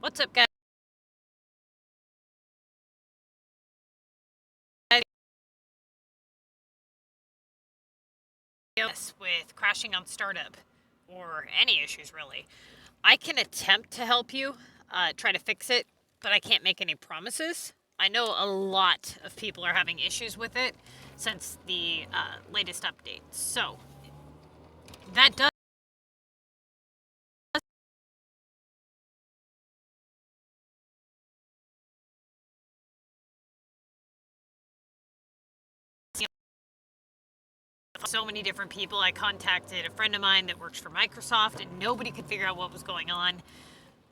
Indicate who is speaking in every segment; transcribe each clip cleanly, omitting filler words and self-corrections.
Speaker 1: What's up, guys? With crashing on startup or any issues, really. I can attempt to help you try to fix it, but I can't make any promises. I know a lot of people are having issues with it since the latest update. So, that does so many different people. I contacted a friend of mine that works for Microsoft, and nobody could figure out what was going on.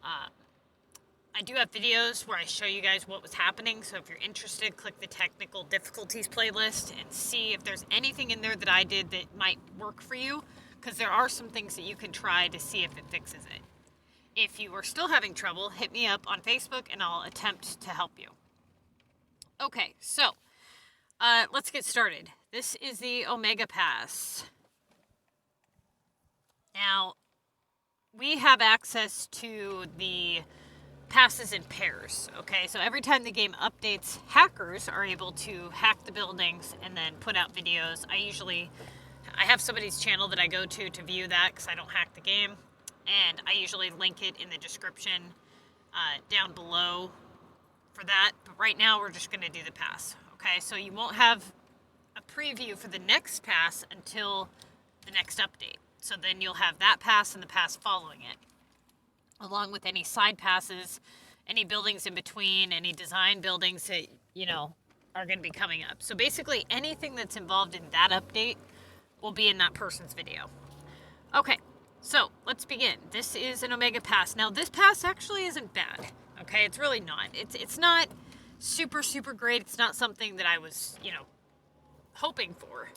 Speaker 1: I do have videos where I show you guys what was happening, so if you're interested, click the technical difficulties playlist and see if there's anything in there that I did that might work for you, because there are some things that you can try to see if it fixes it. If you are still having trouble, hit me up on Facebook and I'll attempt to help you. Okay, so let's get started. This is the Omega Pass. Now, we have access to the passes in pairs, okay? So every time the game updates, hackers are able to hack the buildings and then put out videos. I have somebody's channel that I go to view that because I don't hack the game, and I usually link it in the description down below for that. But right now we're just going to do the pass, okay? So you won't have a preview for the next pass until the next update. So then you'll have that pass and the pass following it, along with any side passes, any buildings in between, any design buildings that, are going to be coming up. So basically anything that's involved in that update will be in that person's video. Okay, so let's begin. This is an Omega Pass. Now, this pass actually isn't bad, okay? It's really not. It's not super, super great. It's not something that I was, hoping for.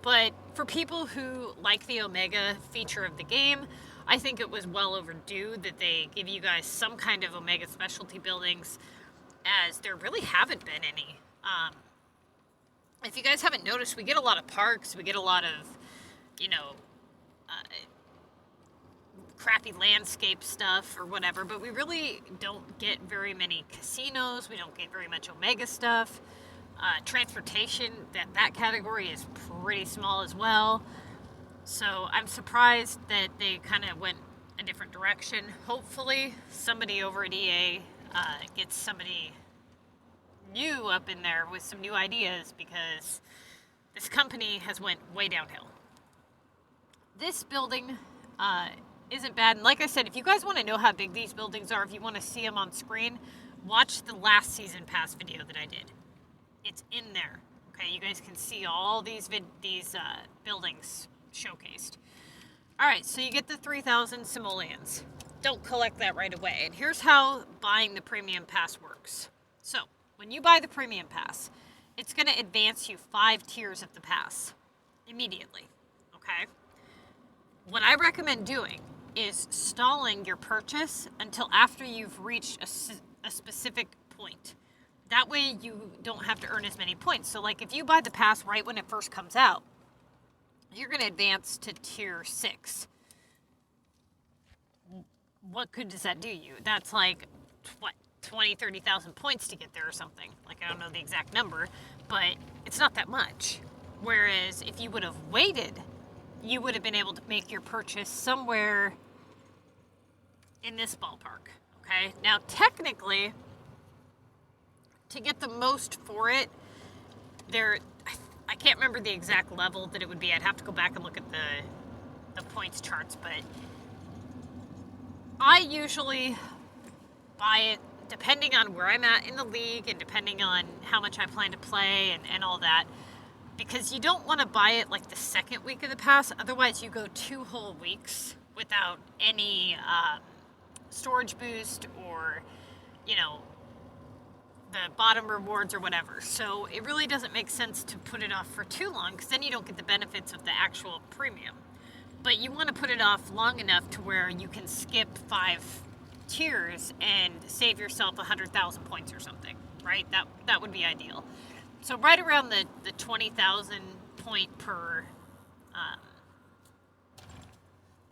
Speaker 1: But for people who like the Omega feature of the game, I think it was well overdue that they give you guys some kind of Omega specialty buildings, as there really haven't been any. If you guys haven't noticed, we get a lot of parks, we get a lot of, crappy landscape stuff or whatever, but we really don't get very many casinos, we don't get very much Omega stuff. Transportation, that category is pretty small as well. So I'm surprised that they kind of went a different direction. Hopefully somebody over at EA gets somebody new up in there with some new ideas, because this company has went way downhill. This building isn't bad. And like I said, if you guys want to know how big these buildings are, if you want to see them on screen, watch the last season pass video that I did. It's in there. Okay, you guys can see all these buildings showcased. All right, so you get the 3,000 simoleons. Don't collect that right away. And here's how buying the premium pass works. So when you buy the premium pass, it's going to advance you 5 tiers of the pass immediately. Okay. What I recommend doing is stalling your purchase until after you've reached a specific point. That way you don't have to earn as many points. So like if you buy the pass right when it first comes out, you're going to advance to tier 6. What good does that do you? That's like, 30,000 points to get there or something. Like, I don't know the exact number, but it's not that much. Whereas if you would have waited, you would have been able to make your purchase somewhere in this ballpark. Okay? Now, technically, to get the most for it, I can't remember the exact level that it would be. I'd have to go back and look at the points charts, but I usually buy it depending on where I'm at in the league and depending on how much I plan to play and all that, because you don't want to buy it like the second week of the pass. Otherwise, you go 2 whole weeks without any storage boost or, the bottom rewards or whatever. So it really doesn't make sense to put it off for too long, because then you don't get the benefits of the actual premium. But you want to put it off long enough to where you can skip 5 tiers and save yourself 100,000 points or something, right? That would be ideal. So right around the 20,000 point per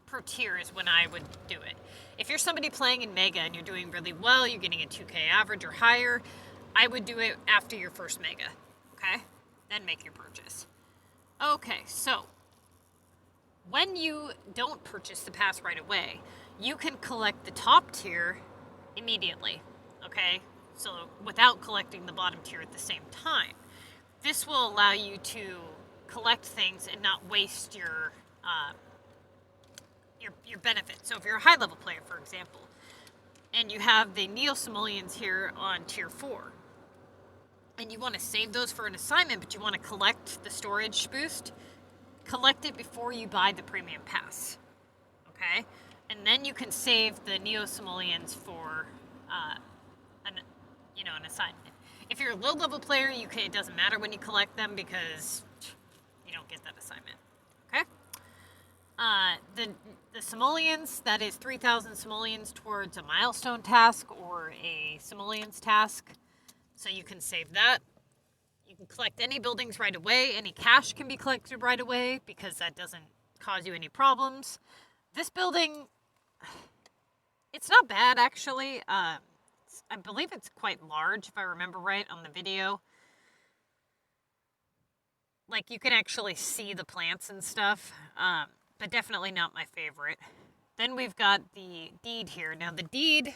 Speaker 1: per tier is when I would do it. If you're somebody playing in Mega and you're doing really well, you're getting a 2K average or higher, I would do it after your first Mega, okay? Then make your purchase. Okay, so when you don't purchase the pass right away, you can collect the top tier immediately, okay? So without collecting the bottom tier at the same time. This will allow you to collect things and not waste your benefit. So if you're a high level player, for example, and you have the Neo-Simoleons here on tier 4, and you want to save those for an assignment, but you want to collect the storage boost, collect it before you buy the premium pass, okay? And then you can save the Neo-Simoleons for an assignment. If you're a low level player, it doesn't matter when you collect them because you don't get that assignment, okay? The simoleons, that is 3,000 simoleons towards a milestone task or a simoleons task, so you can save that. You can collect any buildings right away. Any cash can be collected right away because that doesn't cause you any problems. This building, it's not bad actually. I believe it's quite large if I remember right on the video. Like you can actually see the plants and stuff, but definitely not my favorite. Then we've got the deed here. Now the deed,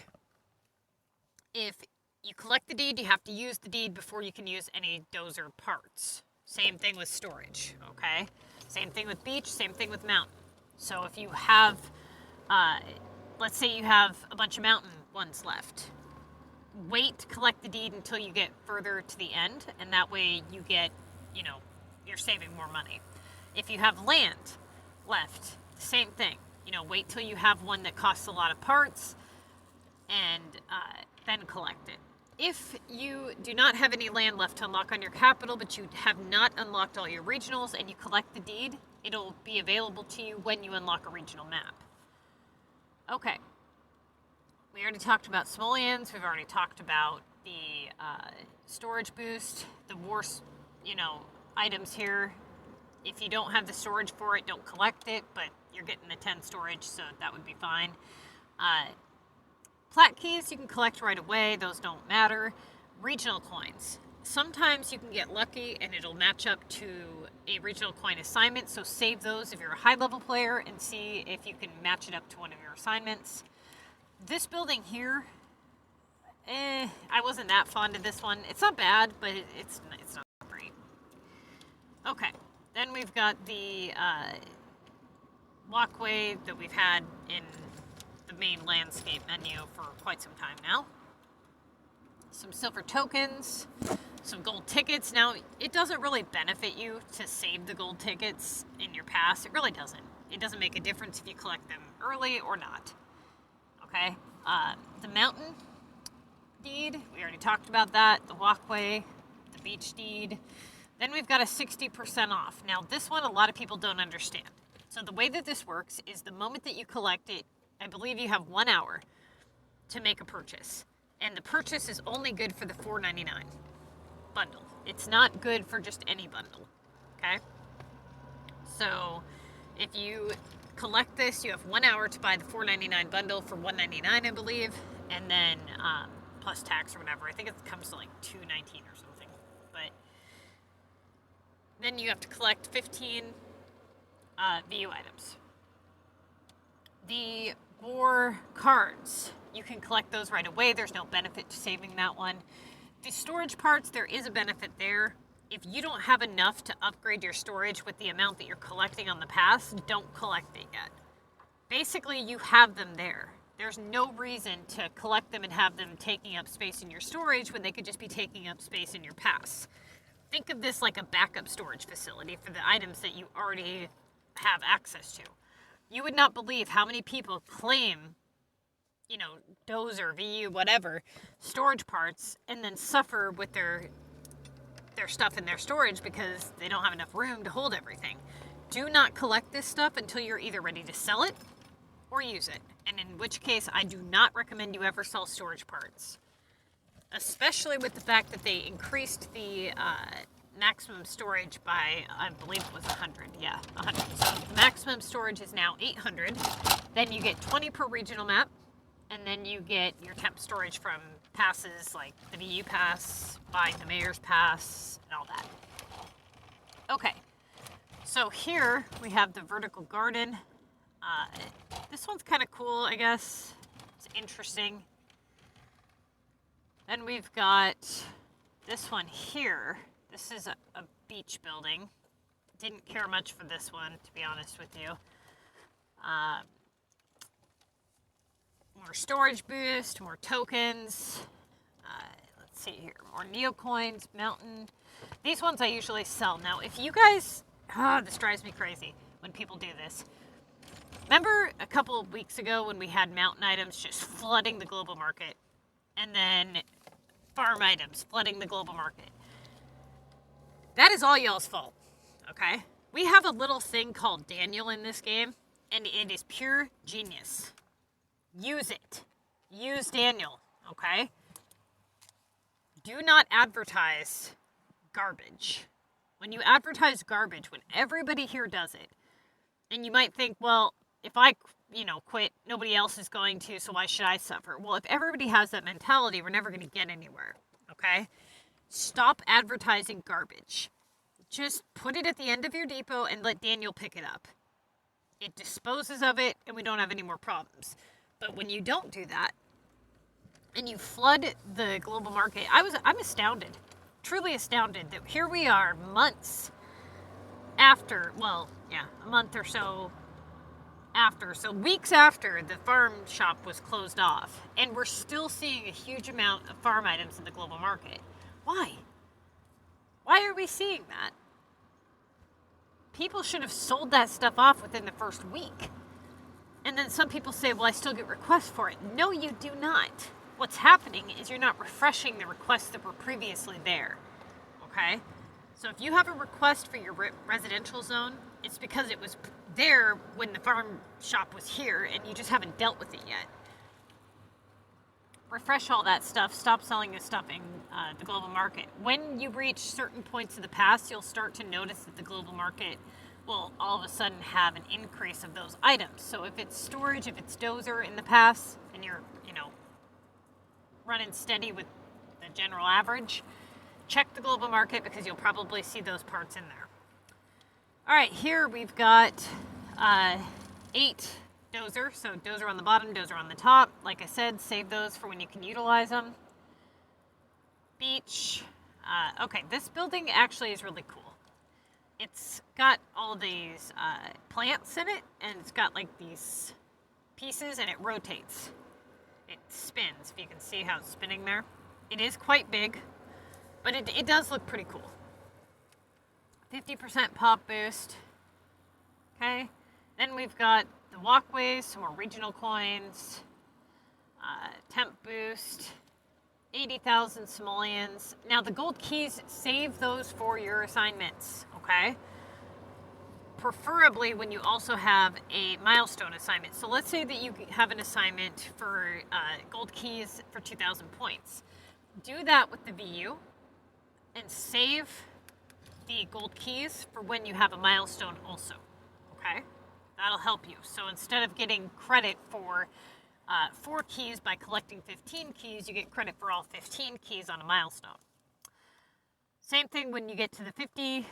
Speaker 1: if you collect the deed, you have to use the deed before you can use any dozer parts. Same thing with storage, okay? Same thing with beach, same thing with mountain. So if you have, let's say you have a bunch of mountain ones left, wait to collect the deed until you get further to the end, and that way you get, you're saving more money. If you have land left, same thing. Wait till you have one that costs a lot of parts, and then collect it. If you do not have any land left to unlock on your capital, but you have not unlocked all your regionals and you collect the deed, it'll be available to you when you unlock a regional map. Okay. We already talked about simoleons. We've already talked about the storage boost, the war, items here. If you don't have the storage for it, don't collect it, but you're getting the 10 storage, so that would be fine. Plat keys you can collect right away. Those don't matter. Regional coins. Sometimes you can get lucky and it'll match up to a regional coin assignment, so save those if you're a high level player and see if you can match it up to one of your assignments. This building here, I wasn't that fond of this one. It's not bad, but it's not great. Okay, then we've got the walkway that we've had in the main landscape menu for quite some time now. Some silver tokens, some gold tickets. Now, it doesn't really benefit you to save the gold tickets in your pass. It really doesn't. It doesn't make a difference if you collect them early or not. Okay, the mountain deed, we already talked about that. The walkway, the beach deed. Then we've got a 60% off. Now this one, a lot of people don't understand. So the way that this works is the moment that you collect it, I believe you have 1 hour to make a purchase. And the purchase is only good for the $4.99 bundle. It's not good for just any bundle, okay? So if you collect this, you have 1 hour to buy the $4.99 bundle for $1.99, I believe, and then plus tax or whatever. I think it comes to like $2.19 or something. But then you have to collect 15 VU items. The war cards, you can collect those right away. There's no benefit to saving that one. The storage parts, there is a benefit there. If you don't have enough to upgrade your storage with the amount that you're collecting on the pass, don't collect it yet. Basically, you have them there. There's no reason to collect them and have them taking up space in your storage when they could just be taking up space in your pass. Think of this like a backup storage facility for the items that you already have access to. You would not believe how many people claim, dozer, VU, whatever, storage parts, and then suffer with their stuff in their storage because they don't have enough room to hold everything. Do not collect this stuff until you're either ready to sell it or use it. And in which case, I do not recommend you ever sell storage parts. Especially with the fact that they increased the maximum storage by, I believe it was 100. Yeah, 100. So the maximum storage is now 800. Then you get 20 per regional map. And then you get your temp storage from passes like the VU pass, buying the mayor's pass, and all that. Okay, so here we have the vertical garden. This one's kind of cool, I guess. It's interesting. Then we've got this one here. This is a beach building. Didn't care much for this one, to be honest with you. More storage boost, more tokens. Let's see here, more neocoins, mountain. These ones I usually sell. Now, if you guys, this drives me crazy when people do this. Remember a couple of weeks ago when we had mountain items just flooding the global market? And then farm items flooding the global market. That is all y'all's fault, okay? We have a little thing called Daniel in this game, and it is pure genius. Use it. Use Daniel, okay? Do not advertise garbage. When you advertise garbage, when everybody here does it, and you might think, well, if I, quit, nobody else is going to, so why should I suffer? Well, if everybody has that mentality, we're never going to get anywhere, okay? Stop advertising garbage. Just put it at the end of your depot and let Daniel pick it up. It disposes of it, and we don't have any more problems. But when you don't do that, and you flood the global market, I'm astounded, truly astounded that here we are months after, a month or so after, so weeks after the farm shop was closed off, and we're still seeing a huge amount of farm items in the global market. Why? Why are we seeing that? People should have sold that stuff off within the first week. And then some people say, well, I still get requests for it. No, you do not. What's happening is you're not refreshing the requests that were previously there, okay? So if you have a request for your residential zone, it's because it was there when the farm shop was here and you just haven't dealt with it yet. Refresh all that stuff. Stop selling this stuff in the global market. When you reach certain points of the pass, you'll start to notice that the global market will all of a sudden have an increase of those items. So if it's storage, if it's dozer in the pass, and you're, running steady with the general average, check the global market because you'll probably see those parts in there. All right, here we've got 8 dozer. So dozer on the bottom, dozer on the top. Like I said, save those for when you can utilize them. Beach. Okay, this building actually is really cool. It's got all these plants in it, and it's got like these pieces, and it rotates. It spins, if you can see how it's spinning there. It is quite big, but it does look pretty cool. 50% pop boost. Okay, then we've got the walkways, some more regional coins, temp boost, 80,000 simoleons. Now the gold keys, save those for your assignments, okay? Preferably when you also have a milestone assignment. So let's say that you have an assignment for gold keys for 2,000 points. Do that with the VU and save the gold keys for when you have a milestone also, okay? That'll help you. So instead of getting credit for 4 keys by collecting 15 keys, you get credit for all 15 keys on a milestone. Same thing when you get to the 50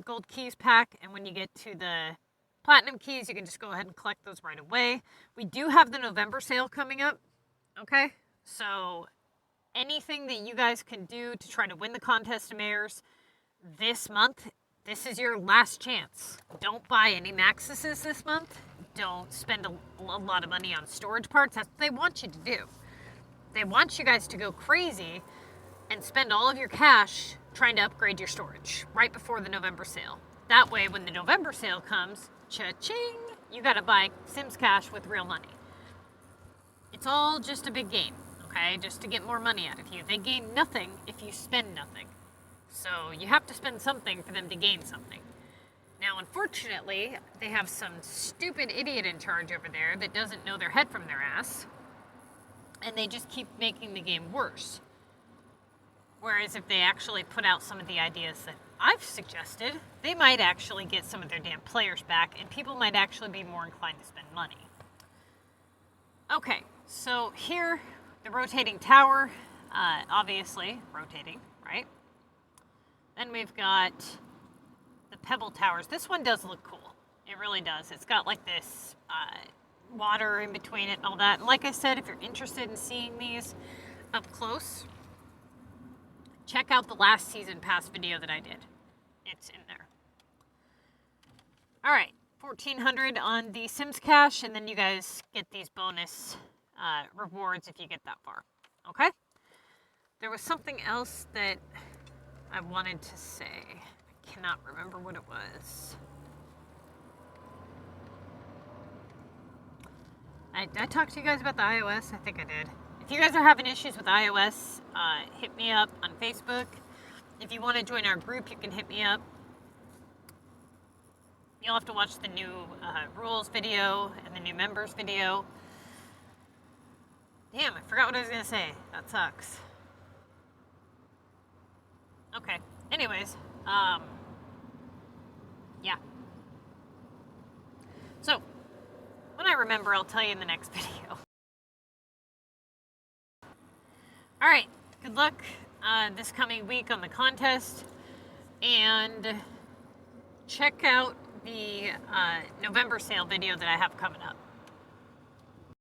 Speaker 1: gold keys pack, and when you get to the platinum keys, you can just go ahead and collect those right away. We do have the November sale coming up, okay? So anything that you guys can do to try to win the contest of mayors this month, this is your last chance. Don't buy any Maxuses this month. Don't spend a lot of money on storage parts. That's what they want you to do. They want you guys to go crazy and spend all of your cash trying to upgrade your storage right before the November sale. That way, when the November sale comes, cha-ching, you gotta buy SimsCash with real money. It's all just a big game, okay? Just to get more money out of you. They gain nothing if you spend nothing. So you have to spend something for them to gain something. Now, unfortunately, they have some stupid idiot in charge over there that doesn't know their head from their ass, and they just keep making the game worse. Whereas if they actually put out some of the ideas that I've suggested they might actually get some of their damn players back, and people might actually be more inclined to spend money. Okay, so here, the rotating tower, obviously rotating, right? Then we've got the pebble towers. This one does look cool. It really does. It's got like this water in between it and all that. And like I said, if you're interested in seeing these up close, check out the last season pass video that I did. It's in there. All right, 1,400 on the SimsCash, and then you guys get these bonus rewards if you get that far. Okay? There was something else that I wanted to say. I cannot remember what it was. I talked to you guys about the iOS. I think I did. If you guys are having issues with iOS, hit me up on Facebook. If you want to join our group, you can hit me up. You'll have to watch the new rules video and the new members video. Damn, I forgot what I was going to say. That sucks. Okay. Anyways, yeah. So, when I remember, I'll tell you in the next video. All right. Good luck this coming week on the contest, and check out the November sale video that I have coming up.